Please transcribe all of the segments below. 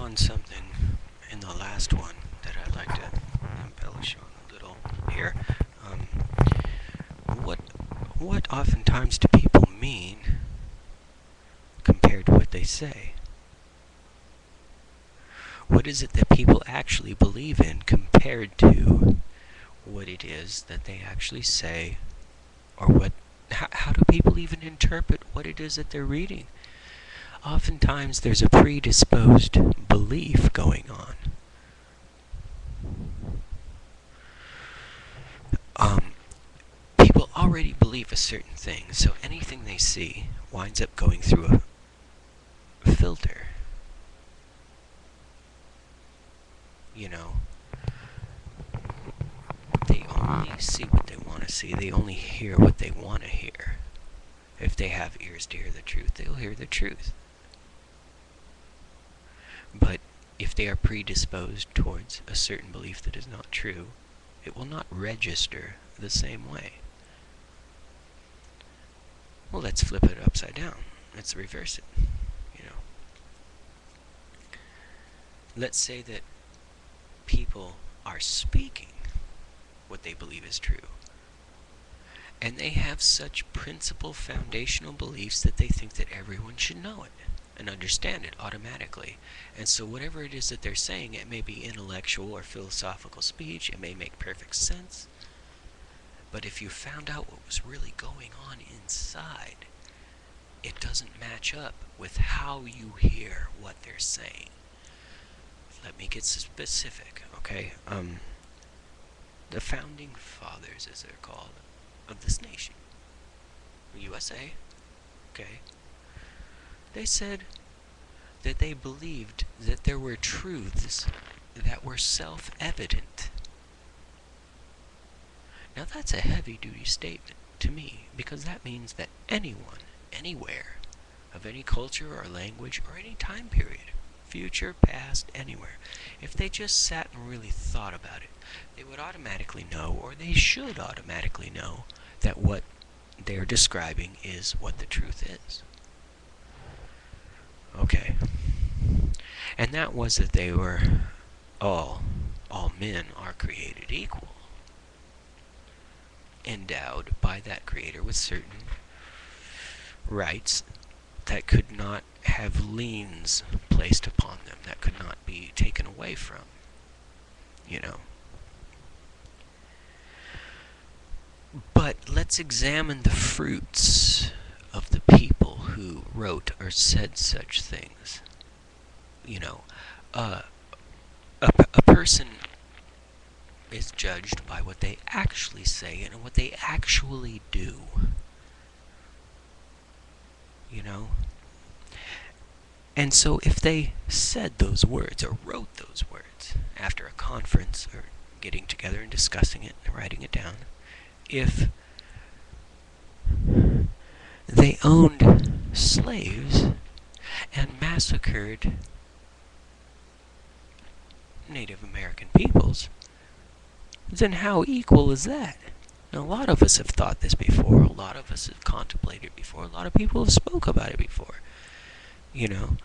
on something in the last one that I'd like to embellish on a little here. Um, what what oftentimes do people mean compared to what they say? What is it that people actually believe in compared to what it is that they actually say, or how do people even interpret what it is that they're reading? Oftentimes there's a predisposed belief going on. Um, People already believe a certain thing, so anything they see winds up going through a filter. You know, they only see what they want to see, they only hear what they want to hear. If they have ears to hear the truth, they'll hear the truth. But if they are predisposed towards a certain belief that is not true, it will not register the same way. Well, let's flip it upside down. Let's reverse it. You know, let's say that people are speaking what they believe is true, and they have such principal foundational beliefs that they think that everyone should know it and understand it automatically. And so whatever it is that they're saying, it may be intellectual or philosophical speech, it may make perfect sense, but if you found out what was really going on inside, it doesn't match up with how you hear what they're saying. Let me get specific, okay? The founding fathers, as they're called, of this nation, USA, okay? They said that they believed that there were truths that were self-evident. Now that's a heavy-duty statement to me, because that means that anyone, anywhere, of any culture or language or any time period, future, past, anywhere, if they just sat and really thought about it, they would automatically know, or they should automatically know, that what they're describing is what the truth is. Okay. And that was that they were all men are created equal, endowed by that creator with certain rights that could not have liens placed upon them, that could not be taken away from, you know. But let's examine the fruits of the people who wrote or said such things. You know, a person is judged by what they actually say and what they actually do. You know? And so if they said those words or wrote those words after a conference or getting together and discussing it and writing it down, if they owned slaves and massacred Native American peoples, then how equal is that? Now, a lot of us have thought this before, a lot of us have contemplated it before, a lot of people have spoke about it before, you know,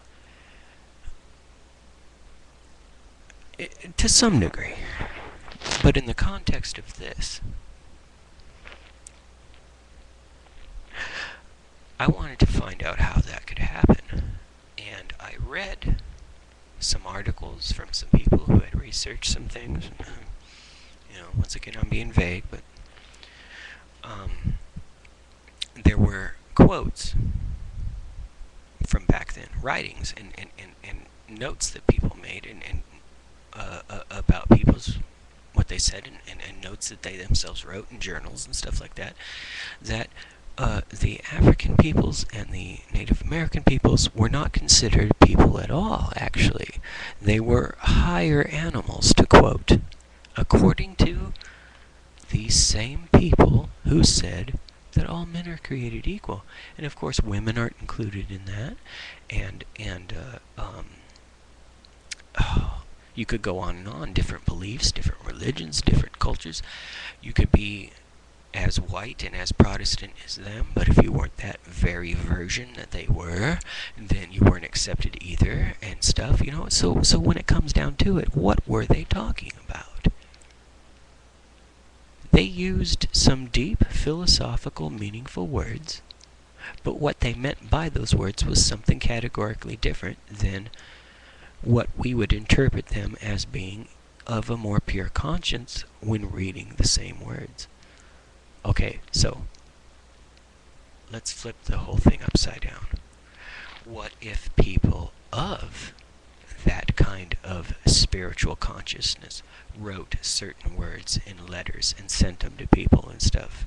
to some degree. But in the context of this, I wanted to find out how that could happen, and I read some articles from some people who had researched some things. You know, once again, I'm being vague, but there were quotes from back then, writings and notes that people made, and about people's what they said, and notes that they themselves wrote in journals and stuff like that, that the African peoples and the Native American peoples were not considered people at all, actually. They were higher animals, to quote, according to these same people who said that all men are created equal. And of course women aren't included in that, and you could go on and on, different beliefs, different religions, different cultures. You could be as white and as Protestant as them, but if you weren't that very version that they were, then you weren't accepted either and stuff, you know. So when it comes down to it, what were they talking about? They used some deep, philosophical, meaningful words, but what they meant by those words was something categorically different than what we would interpret them as being of a more pure conscience when reading the same words. Okay, so let's flip the whole thing upside down. What if people of that kind of spiritual consciousness wrote certain words in letters and sent them to people and stuff?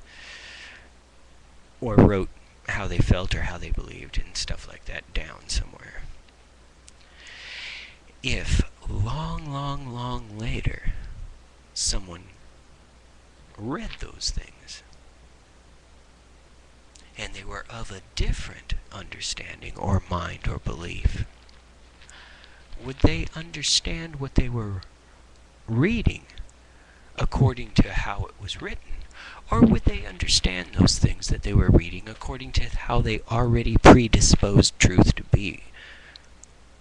Or wrote how they felt or how they believed and stuff like that down somewhere. If long later someone read those things and they were of a different understanding or mind or belief, would they understand what they were reading according to how it was written? Or would they understand those things that they were reading according to how they already predisposed truth to be?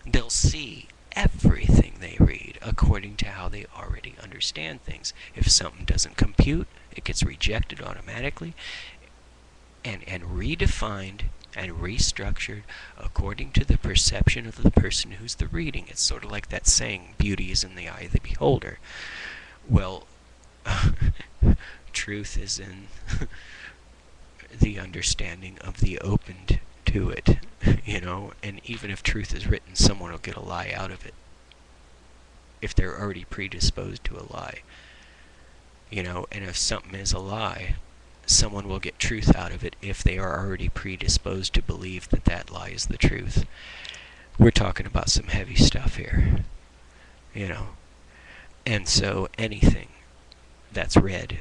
They'll see everything they read according to how they already understand things. If something doesn't compute, it gets rejected automatically and redefined and restructured according to the perception of the person who's the reading. It's sort of like that saying, beauty is in the eye of the beholder. Well, truth is in the understanding of the opened to it, you know, and even if truth is written, someone will get a lie out of it if they're already predisposed to a lie, you know. And if something is a lie, someone will get truth out of it if they are already predisposed to believe that that lie is the truth. We're talking about some heavy stuff here, you know. And so anything that's read,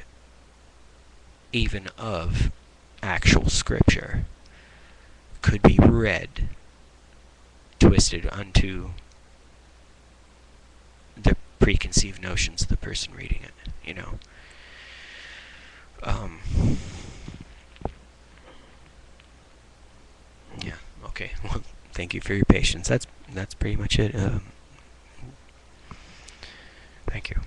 even of actual scripture, could be read, twisted unto the preconceived notions of the person reading it, you know. Yeah, okay. Well, thank you for your patience. That's pretty much it. Thank you.